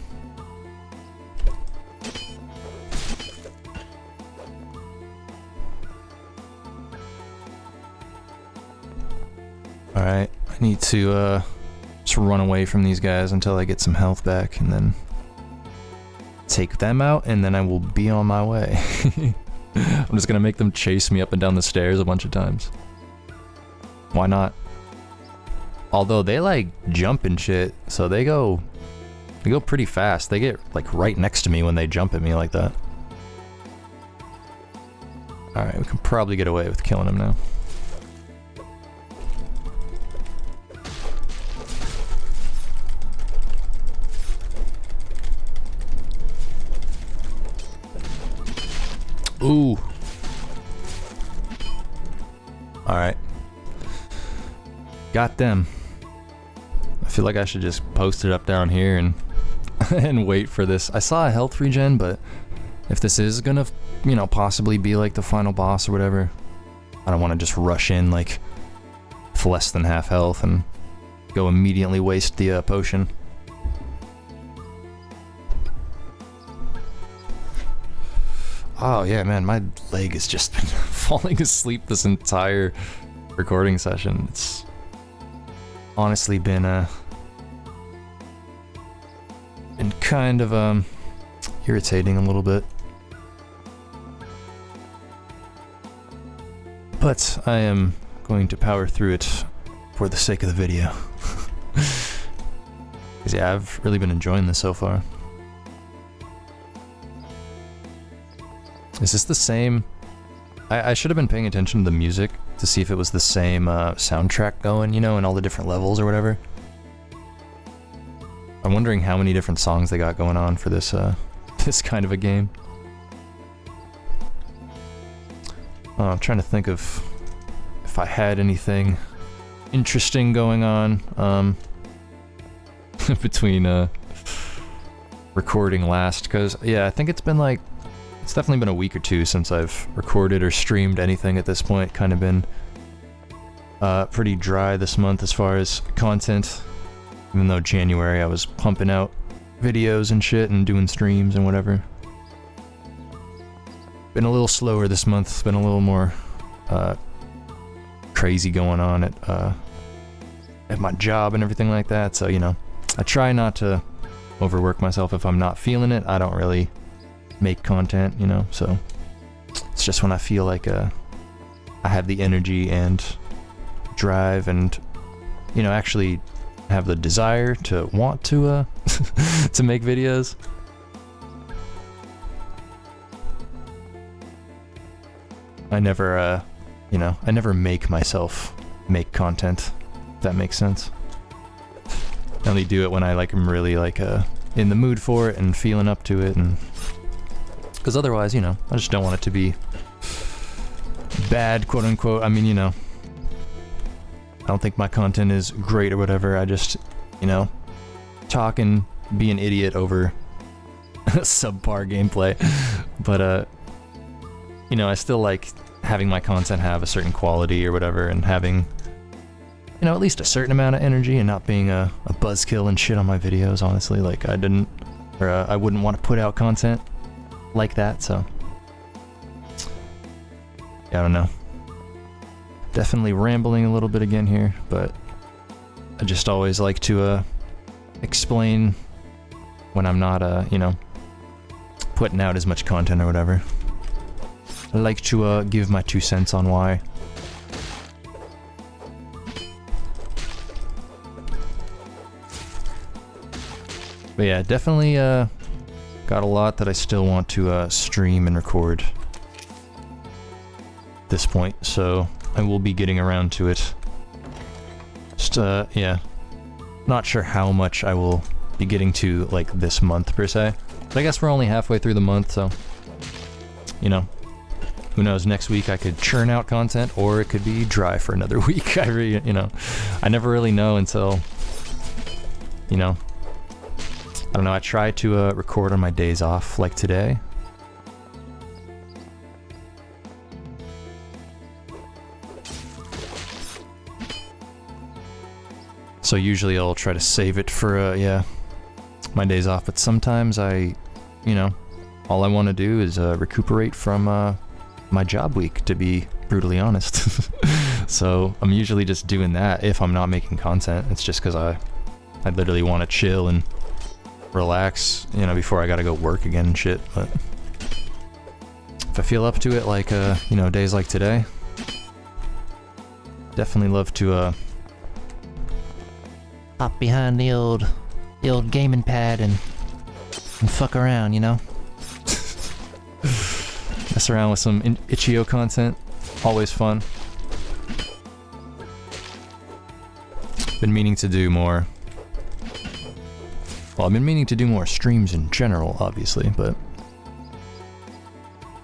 Alright, I need to just run away from these guys until I get some health back, and then take them out, and then I will be on my way. I'm just gonna make them chase me up and down the stairs a bunch of times. Why not? Although they like jump and shit, so they go pretty fast. They get like right next to me when they jump at me like that. Alright, we can probably get away with killing them now. Ooh. Alright. Got them. I feel like I should just post it up down here and and wait for this. I saw a health regen, but if this is gonna, you know, possibly be like the final boss or whatever, I don't want to just rush in like with less than half health and go immediately waste the potion. Oh yeah, man, my leg has just been falling asleep this entire recording session. It's honestly been kind of irritating a little bit. But I am going to power through it for the sake of the video. Because yeah, I've really been enjoying this so far. Is this the same? I should have been paying attention to the music to see if it was the same soundtrack going, you know, in all the different levels or whatever. I'm wondering how many different songs they got going on for this this kind of a game. I'm trying to think of if I had anything interesting going on between recording last, because yeah, I think it's definitely been a week or two since I've recorded or streamed anything at this point. Kind of been pretty dry this month as far as content, even though January I was pumping out videos and shit and doing streams and whatever. Been a little slower this month. It's been a little more crazy going on at my job and everything like that, so you know, I try not to overwork myself. If I'm not feeling it, I don't really make content, you know, so it's just when I feel like I have the energy and drive and, you know, actually have the desire to want to to make videos. I never you know, I never make myself make content, if that makes sense. I only do it when I am really in the mood for it and feeling up to it, and because otherwise, you know, I just don't want it to be bad, quote unquote. I mean, you know, I don't think my content is great or whatever. I just, you know, talk and be an idiot over subpar gameplay. But you know, I still like having my content have a certain quality or whatever, and having, you know, at least a certain amount of energy, and not being a buzzkill and shit on my videos, honestly. Like, I wouldn't want to put out content like that, so. Yeah, I don't know. Definitely rambling a little bit again here, but I just always like to, explain when I'm not, you know, putting out as much content or whatever. I like to, give my 2 cents on why. But yeah, definitely got a lot that I still want to stream and record at this point, so I will be getting around to it. Just yeah, not sure how much I will be getting to like this month per se, but I guess we're only halfway through the month, so you know, who knows, next week I could churn out content, or it could be dry for another week. You know, I never really know until, you know, I don't know, I try to record on my days off, like today. So usually I'll try to save it for, yeah, my days off, but sometimes I, you know, all I want to do is recuperate from my job week, to be brutally honest. So I'm usually just doing that if I'm not making content. It's just because I literally want to chill and relax, you know, before I gotta go work again and shit. But if I feel up to it, like you know, days like today, definitely love to hop behind the old gaming pad and fuck around, you know. Mess around with some Ichigo content, always fun. Been meaning to do more. Well, I've been meaning to do more streams in general, obviously, but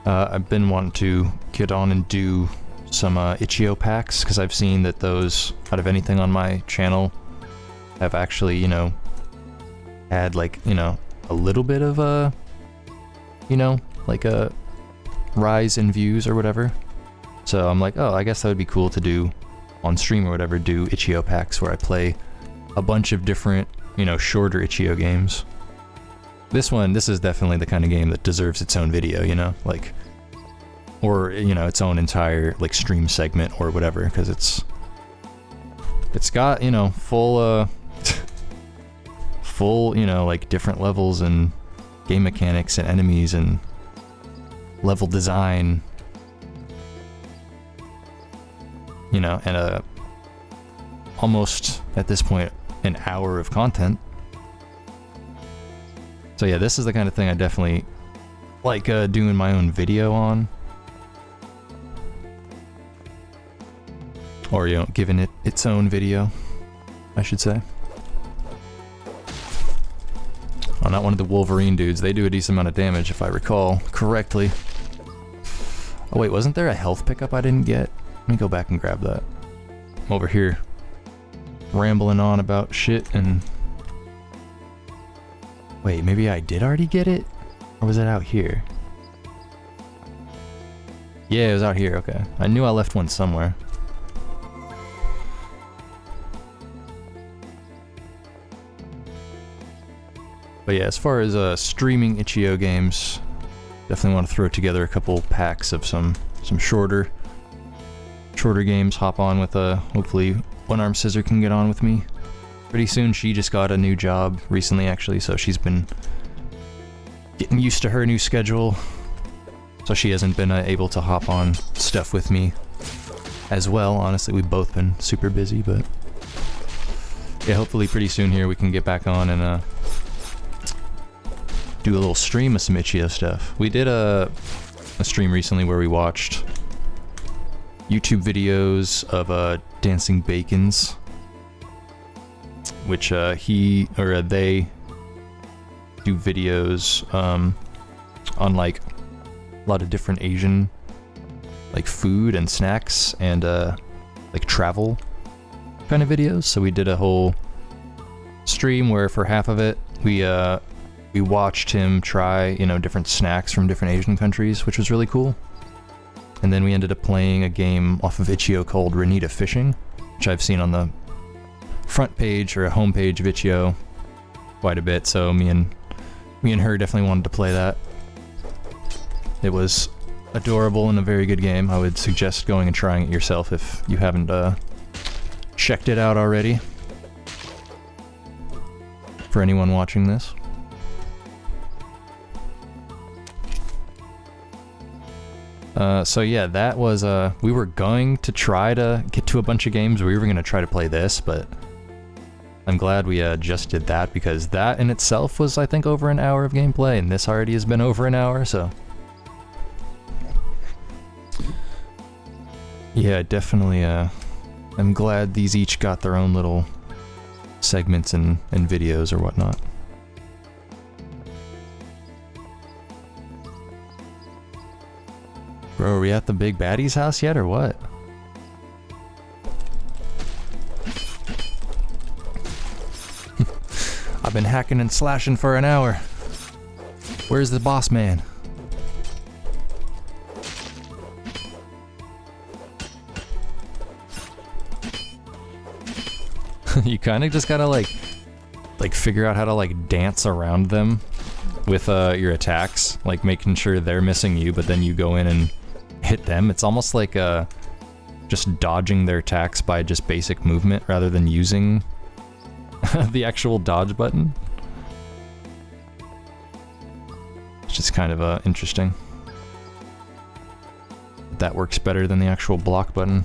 I've been wanting to get on and do some Ichigo packs, because I've seen that those, out of anything on my channel, have actually, you know, had like, you know, a little bit of you know, like a rise in views or whatever. So I'm like, oh, I guess that would be cool to do on stream or whatever, do Ichigo packs where I play a bunch of different, you know, shorter Ichigo games. This is definitely the kind of game that deserves its own video, you know, like, or, you know, its own entire, like, stream segment or whatever, because it's got, you know, full, you know, like, different levels and game mechanics and enemies and level design, you know, and almost, at this point, an hour of content. So yeah, this is the kind of thing I definitely like doing my own video on. Or, you know, giving it its own video, I should say. Oh, not one of the Wolverine dudes. They do a decent amount of damage, if I recall correctly. Oh wait, wasn't there a health pickup I didn't get? Let me go back and grab that. I'm over here rambling on about shit and... Wait, maybe I did already get it? Or was it out here? Yeah, it was out here, okay. I knew I left one somewhere. But yeah, as far as streaming Ichigo games, definitely want to throw together a couple packs of some shorter games. Hop on with hopefully One Arm Scissor can get on with me pretty soon. She just got a new job recently, actually, so she's been getting used to her new schedule. So she hasn't been able to hop on stuff with me as well. Honestly, we've both been super busy, but yeah, hopefully pretty soon here we can get back on and do a little stream of some Ichigo stuff. We did a stream recently where we watched YouTube videos of Dancing Bacons, which they do videos on like a lot of different Asian like food and snacks and like travel kind of videos. So we did a whole stream where for half of it we watched him try, you know, different snacks from different Asian countries, which was really cool. And then we ended up playing a game off of Ichigo called Renita Fishing, which I've seen on the front page or home page of Ichigo quite a bit. So me and her definitely wanted to play that. It was adorable and a very good game. I would suggest going and trying it yourself if you haven't checked it out already. For anyone watching this. So yeah, that was, we were going to try to get to a bunch of games. We were going to try to play this, but I'm glad we just did that, because that in itself was, I think, over an hour of gameplay, and this already has been over an hour, so... Yeah, definitely, I'm glad these each got their own little segments and videos or whatnot. Bro, are we at the big baddie's house yet, or what? I've been hacking and slashing for an hour. Where's the boss man? You kind of just gotta like figure out how to like dance around them with your attacks, like making sure they're missing you, but then you go in and hit them. It's almost like just dodging their attacks by just basic movement rather than using the actual dodge button. It's just kind of interesting. That works better than the actual block button.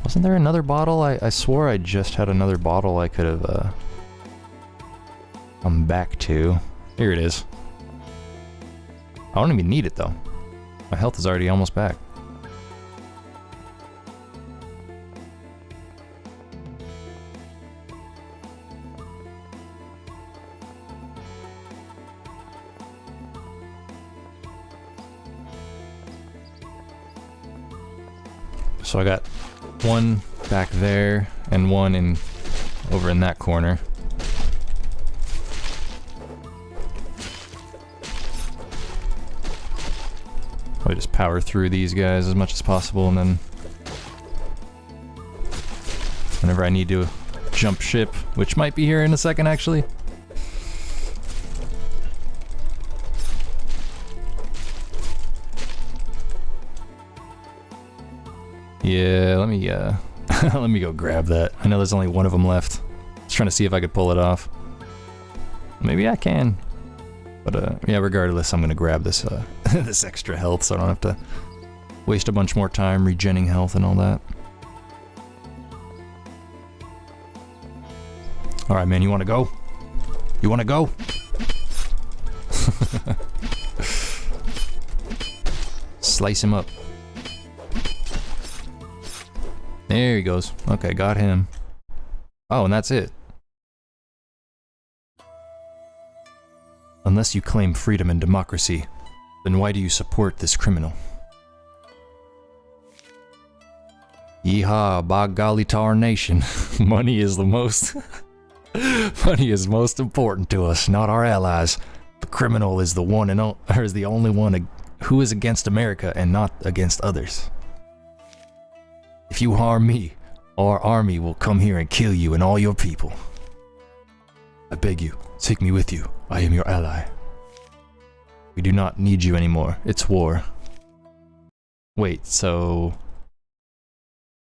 Wasn't there another bottle? I swore I just had another bottle I could have come back to. Here it is. I don't even need it though. My health is already almost back. So I got one back there and one over in that corner. I just power through these guys as much as possible, and then whenever I need to jump ship, which might be here in a second actually. Yeah, let me let me go grab that. I know there's only one of them left. Just trying to see if I could pull it off. Maybe I can. But yeah, regardless, I'm gonna grab this this extra health so I don't have to waste a bunch more time regenning health and all that. Alright man, you wanna go? You wanna go? Slice him up. There he goes. Okay, got him. Oh, and that's it. unless you claim freedom and democracy, then why do you support this criminal? Yeehaw, by golly tarnation. Money is the most... Money is most important to us, not our allies. The criminal is the one and is the only one who is against America and not against others. If you harm me, our army will come here and kill you and all your people. I beg you, take me with you. I am your ally. We do not need you anymore. It's war. Wait, so...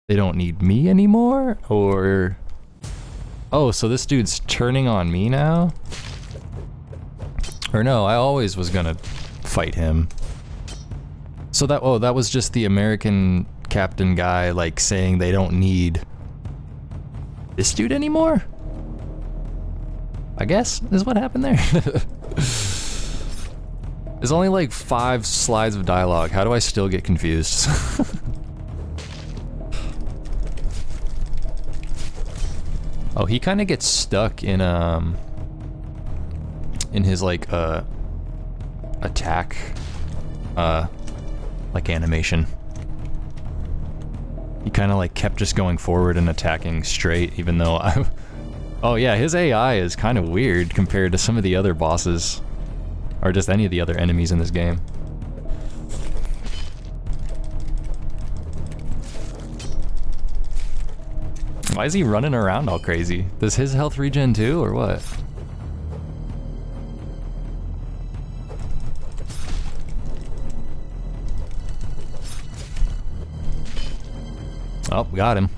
they don't need me anymore? Or... oh, so this dude's turning on me now? Or no, I always was gonna fight him. So that, oh, that was just the American captain guy, like, saying they don't need this dude anymore? I guess, is what happened there. There's only like 5 slides of dialogue. How do I still get confused? Oh, he kind of gets stuck in his like attack like animation. He kind of like kept just going forward and attacking straight, even though I... oh yeah, his AI is kind of weird compared to some of the other bosses, or just any of the other enemies in this game. Why is he running around all crazy? Does his health regen too, or what? Oh, got him.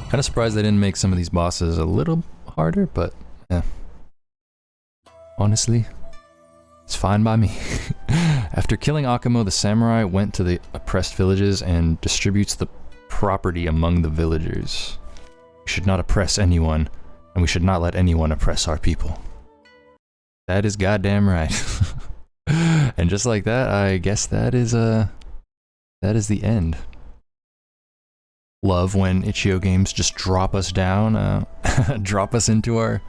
Kind of surprised they didn't make some of these bosses a little harder, but yeah. Honestly, it's fine by me. After killing Akamo, the samurai went to the oppressed villages and distributes the property among the villagers. We should not oppress anyone, and we should not let anyone oppress our people. That is goddamn right. And just like that, I guess that is the end. Love when Ichigo games just drop us down, drop us into our,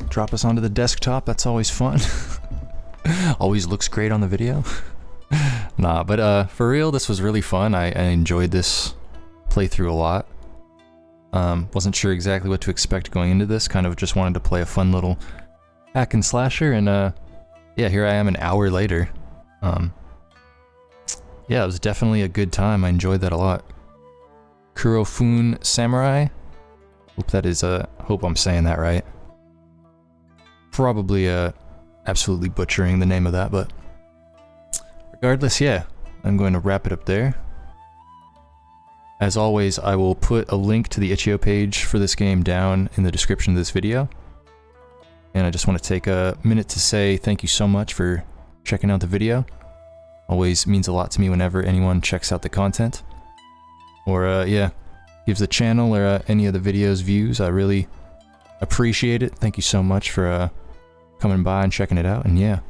drop us onto the desktop. That's always fun. Always looks great on the video. Nah, but for real, this was really fun. I enjoyed this playthrough a lot. Wasn't sure exactly what to expect going into this. Kind of just wanted to play a fun little hack and slasher, and yeah, here I am an hour later. Yeah, it was definitely a good time. I enjoyed that a lot. Kurofune Samurai. Hope that is hope I'm saying that right. Probably absolutely butchering the name of that, but regardless, yeah, I'm going to wrap it up there. As always, I will put a link to the Ichigo page for this game down in the description of this video. And I just want to take a minute to say thank you so much for checking out the video. Always means a lot to me whenever anyone checks out the content. Or, yeah, gives the channel or any of the videos views. I really appreciate it. Thank you so much for coming by and checking it out. And yeah,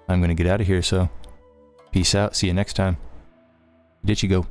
I'm going to get out of here, so peace out. See you next time. Ichigo.